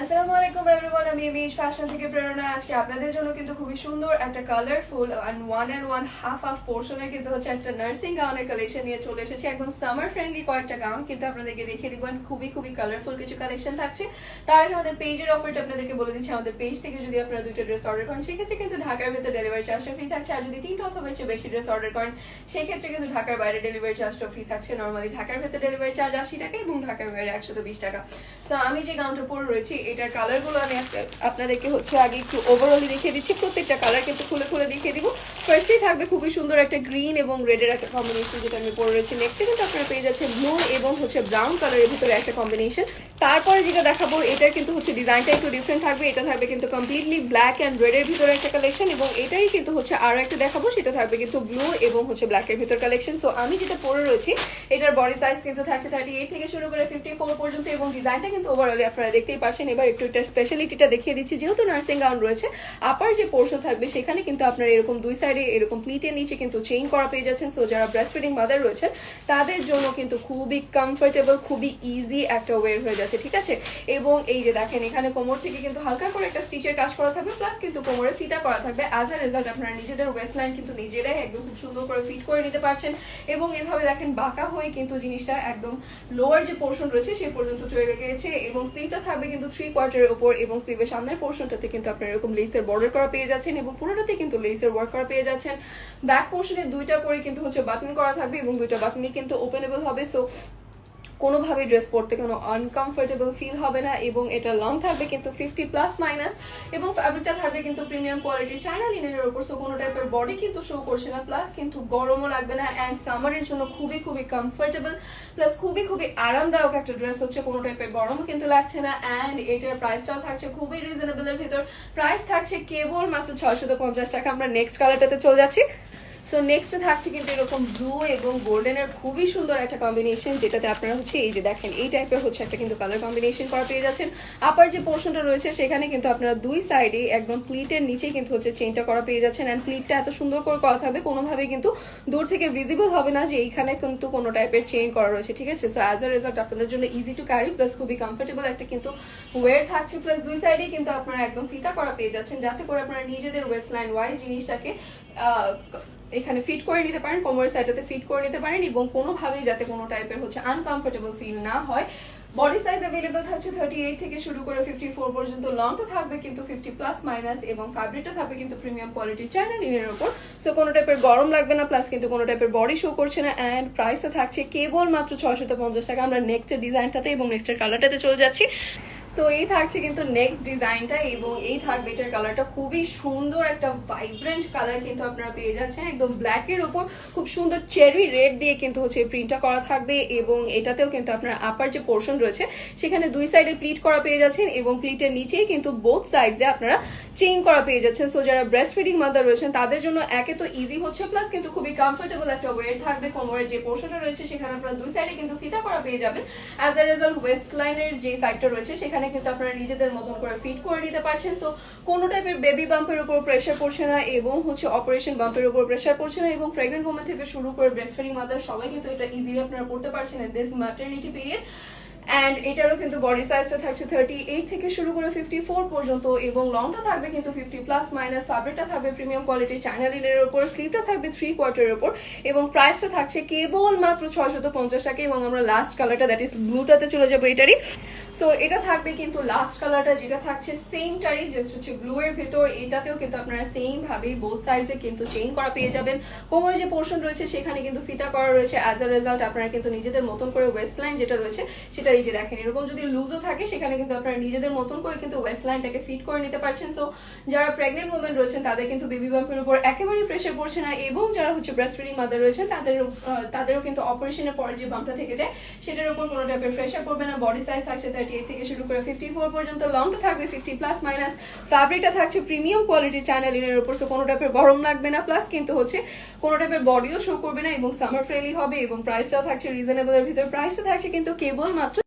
আসসালামু আলাইকুম এভরিওয়ান, আমি মিশ ফ্যাশন থেকে প্রেরণা। আজকে আপনাদের জন্য কিন্তু খুবই সুন্দর একটা কালারফুল অ্যান্ড ওয়ান হাফ পোর্শনের কিন্তু হচ্ছে একটা নার্সিং গাউনের কালেকশন নিয়ে চলে এসেছি। একদম সামার ফ্রেন্ডলি কয়েকটা গাউন কিন্তু আপনাদেরকে দেখিয়ে দিব। খুবই কালারফুল কিছু কালেকশন থাকছে। তার আগে আমাদের পেজের অফারটা আপনাদেরকে বলে দিচ্ছি। আমাদের পেজ থেকে যদি আপনারা দুইটা ড্রেস অর্ডার করেন সেক্ষেত্রে কিন্তু ঢাকার ভেতরে ডেলিভারি চার্জটা ফ্রি থাকছে। আর যদি তিনটা অথবা এর বেশি ড্রেস অর্ডার করেন সেক্ষেত্রে কিন্তু ঢাকার বাইরে ডেলিভারি চার্জটা ফ্রি থাকছে। নর্মালি ঢাকার ভেতরে ডেলিভারি চার্জ 80 টাকা এবং ঢাকার বাইরে 120 টাকা। সো আমি যে গাউনটা পরে রয়েছি এটার কালারগুলো আমি আপনাদেরকে হচ্ছে আগে একটু ওভারঅলি দেখিয়ে দিচ্ছি। প্রত্যেকটা কালার কিন্তু খুলে দেখিয়ে দিব। ফার্স্টেই থাকবে খুবই সুন্দর একটা গ্রিন এবং রেডের একটা কম্বিনেশন যেটা আমি পরে রয়েছি। নেক্সটে কিন্তু আপনারা পেয়ে যাচ্ছেন ব্লু এবং হচ্ছে ব্রাউন কালারের ভিতরে একটা কম্বিনেশন। তারপরে যেটা দেখাবো এটার কিন্তু হচ্ছে ডিজাইনটা একটু ডিফারেন্ট থাকবে। এটা থাকবে কিন্তু কমপ্লিটলি ব্ল্যাক অ্যান্ড রেডের ভিতরে একটা কালেকশন এবং এটাই কিন্তু হচ্ছে আরো একটা দেখাবো, সেটা থাকবে কিন্তু ব্লু এবং হচ্ছে ব্ল্যাকের ভিতর কালেকশন। সো আমি যেটা পরে রয়েছি এটার বডি সাইজ কিন্তু থাকছে 38 থেকে শুরু করে 54 পর্যন্ত এবং ডিজাইনটা কিন্তু ওভারঅলি আপনারা দেখতেই পাচ্ছেন। এবার একটু এটার স্পেশালিটিটা দেখিয়ে দিচ্ছি। যেহেতু নার্সিং গাউন রয়েছে, আপার যে পোর্শন থাকবে সেখানে কিন্তু আপনারা এরকম দুই সাইডে এরকম প্লিটের নিচে কিন্তু চেইন করা পেয়ে যাচ্ছেন। সো যারা ব্রেস্ট ফিডিং মাদার রয়েছেন তাদের জন্য কিন্তু খুবই কমফোর্টেবল, খুবই ইজি একটা ওয়ের হয়ে যাচ্ছে, ঠিক আছে। এবং এই যে দেখেন এখানে কোমর থেকে কিন্তু হালকা করে একটা স্টিচের কাজ করা থাকবে, প্লাস কিন্তু কোমরে ফিতা করা থাকবে। অ্যাজ আ রেজাল্ট আপনারা নিজেদের ওয়েস্ট লাইন কিন্তু নিজেরাই একদম খুব সুন্দর করে ফিট করে নিতে পারছেন। এবং এভাবে দেখেন বাঁকা হয়ে কিন্তু জিনিসটা একদম লোয়ার যে পোর্শন রয়েছে সেই পর্যন্ত চলে গেছে। এবং স্লিভটা থাকবে কিন্তু 3/4 উপর এবং স্লিভের সামনের পোর্শনটাতে কিন্তু আপনারা এরকম লেসের বর্ডার করা পেয়ে যাচ্ছেন এবং পুরোটাতে কিন্তু লেসের ওয়ার্ক করা পেয়ে যাচ্ছেন। ব্যাক পোর্শনে দুইটা করে কিন্তু হচ্ছে বাটন করা থাকবে এবং দুইটা বাটনই কিন্তু ওপেনেবল হবে। সো কোনোভাবেই ড্রেস পরতে কোনো আনকমফোর্টেবল ফিল হবে না। এবং এটা লং থাকবে কিন্তু 50+- এবং ফ্যাব্রিকটা থাকবে কিন্তু প্রিমিয়াম কোয়ালিটির চায়না লিনেনের উপর। সো কোনো টাইপের বডি কিন্তু শো করছে না, প্লাস কিন্তু গরমও লাগবে না। অ্যান্ড সামারের জন্য খুবই কমফোর্টেবল প্লাস খুবই আরামদায়ক একটা ড্রেস হচ্ছে। কোনো টাইপের গরমও কিন্তু লাগছে না। অ্যান্ড এটার প্রাইসটাও থাকছে খুবই রিজনেবলের ভিতর। প্রাইস থাকছে কেবল মাত্র 650 টাকা। আমরা নেক্সট কালারটাতে চলে যাচ্ছি। সো নেক্সট থাকছে কিন্তু এরকম ব্লু এবং গোল্ডেনের খুবই সুন্দর একটা কম্বিনেশন, যেটাতে আপনারা হচ্ছে এই যে দেখেন এই টাইপের হচ্ছে একটা কিন্তু কালার কম্বিনেশন করা পেয়ে যাচ্ছেন। আপার যে পোর্শনটা রয়েছে সেখানে কিন্তু আপনারা দুই সাইডে একদম প্লিটের নিচে কিন্তু হচ্ছে চেইনটা করা পেয়ে যাচ্ছেন। অ্যান্ড প্লিটটা এত সুন্দর করে করা থাকবে কোনোভাবে কিন্তু দূর থেকে ভিজিবল হবে না যে এইখানে কিন্তু কোনো টাইপের চেইন করা রয়েছে, ঠিক আছে। সো অ্যাজ আ রেজাল্ট আপনাদের জন্য ইজি টু ক্যারি প্লাস খুবই কমফোর্টেবল একটা কিন্তু ওয়ের থাকছে। প্লাস দুই সাইডে কিন্তু আপনারা একদম ফিতা করা পেয়ে যাচ্ছেন, যাতে করে আপনারা নিজেদের ওয়েস্ট লাইন ওয়াইজ জিনিসটাকে এখানে ফিট করে নিতে পারেন, কোমরের সাইডটাতে ফিট করে নিতে পারেন এবং কোনোভাবেই যাতে কোনো টাইপের হচ্ছে আনকমফোর্টেবল ফিল না হয়। বডি সাইজ অ্যাভেলেবল থাকছে 38 থেকে শুরু করে 54 পর্যন্ত। লংটা থাকবে কিন্তু 50+- এবং ফ্যাব্রিকটা থাকবে কিন্তু প্রিমিয়াম কোয়ালিটির চায়না লিনের উপর। সো কোনো টাইপের গরম লাগবে না, প্লাস কিন্তু কোনো টাইপের বডি শো করছে না। অ্যান্ড প্রাইসও থাকছে কেবল মাত্র 650 টাকা। আমরা নেক্সট ডিজাইনটাতে এবং নেক্সটের কালারটাতে চলে যাচ্ছি। সো এই থাকছে কিন্তু নেক্সট ডিজাইনটা এবং এই থাকবে এটার কালারটা খুবই সুন্দর একটা ভাইব্রেন্ট কালার কিন্তু আপনারা পেয়ে যাচ্ছেন। একদম ব্ল্যাকের উপর খুব সুন্দর চেরি রেড দিয়ে কিন্তু হচ্ছে প্রিন্টটা করা থাকবে এবং এটাতেও কিন্তু আপনার আপার যে পোর্শন রয়েছে সেখানে দুই সাইডে প্লিট করা পেয়ে যাচ্ছেন এবং প্লিটের নিচেই কিন্তু বোথ সাইডে আপনারা চেইন করা পেয়ে যাচ্ছেন। সো যারা ব্রেস্ট ফিডিং মাদার রয়েছেন তাদের জন্য একে তো ইজি হচ্ছে, প্লাস কিন্তু খুবই কমফোর্টেবল একটা ওয়েট থাকবে। কোমরের যে পোর্শনটা রয়েছে সেখানে আপনারা দুই সাইডে কিন্তু ফিতা করা পেয়ে যাবেন। অ্যাজ আ রেজাল্ট ওয়েস্ট লাইনের যে সাইডটা রয়েছে সেখানে কিন্তু আপনারা নিজেদের মতন করে ফিট করে নিতে পারছেন। সো কোনো টাইপের বেবি বাম্পের উপর প্রেসার পড়ছে না এবং হচ্ছে অপারেশন বাম্পের উপর প্রেসার পড়ছে না এবং প্রেগনেন্ট ওমেন থেকে শুরু করে ব্রেস্ট ফিডিং মাদার সবাই কিন্তু এটা ইজিলি আপনারা করতে পারছেন in this maternity period. And এটারও কিন্তু বডি সাইজটা থাকছে 38 থেকে শুরু করে 54 পর্যন্ত এবং লংটা থাকবে কিন্তু 50+- ফ্যাব্রিকটা থাকবে প্রিমিয়াম কোয়ালিটির চায়না লিনের উপর। স্লিভটা থাকবে 3/4 উপর এবং প্রাইসটা থাকছে কেবল মাত্র 650 টাকা। এবং আমরা লাস্ট কালারটা দ্যাট ইজ ব্লুটাতে চলে যাবো এটারই। সো এটা থাকবে কিন্তু লাস্ট কালারটা যেটা থাকছে সেমটারই, জাস্ট হচ্ছে ব্লু এর ভিতর। এটাতেও কিন্তু আপনারা সেম ভাবেই বোথ সাইডে কিন্তু চেইন করা পেয়ে যাবেন। কোমরের যে পোর্শন রয়েছে সেখানে কিন্তু ফিতা করা রয়েছে। অ্যাজ আ রেজাল্ট আপনারা কিন্তু নিজেদের মতন করে ওয়েস্ট লাইন যেটা রয়েছে সেটা এই যে দেখেন এরকম যদি লুজও থাকে সেখানে কিন্তু আপনারা নিজেদের মতন করে কিন্তু ওয়েস্ট লাইনটাকে ফিট করে নিতে পারছেন। সো যারা প্রেগনেন্ট ওমেন রয়েছেন তাদের কিন্তু বেবি বাম্পের উপর একেবারেই প্রেসার পড়ছে না এবং যারা হচ্ছে ব্রেস্ট ফিডিং মাদার রয়েছেন তাদেরও কিন্তু অপারেশনের পরে যে বাম্পটা থেকে যায় সেটার উপর কোনো টাইপের প্রেসার পড়বে না। বডি সাইজ থাকছে 38 থেকে শুরু করে 54 পর্যন্ত। লংটা থাকবে 50+- ফ্যাব্রিকটা থাকছে প্রিমিয়াম কোয়ালিটির চায়না লিনের উপর। সো কোনো টাইপের গরম লাগবে না, প্লাস কিন্তু হচ্ছে কোনো টাইপের বডিও শো করবে না এবং সামার ফ্রেন্ডলি হবে এবং প্রাইসটাও থাকছে রিজনেবলের ভিতর। প্রাইসটা থাকছে কিন্তু কেবল মাত্র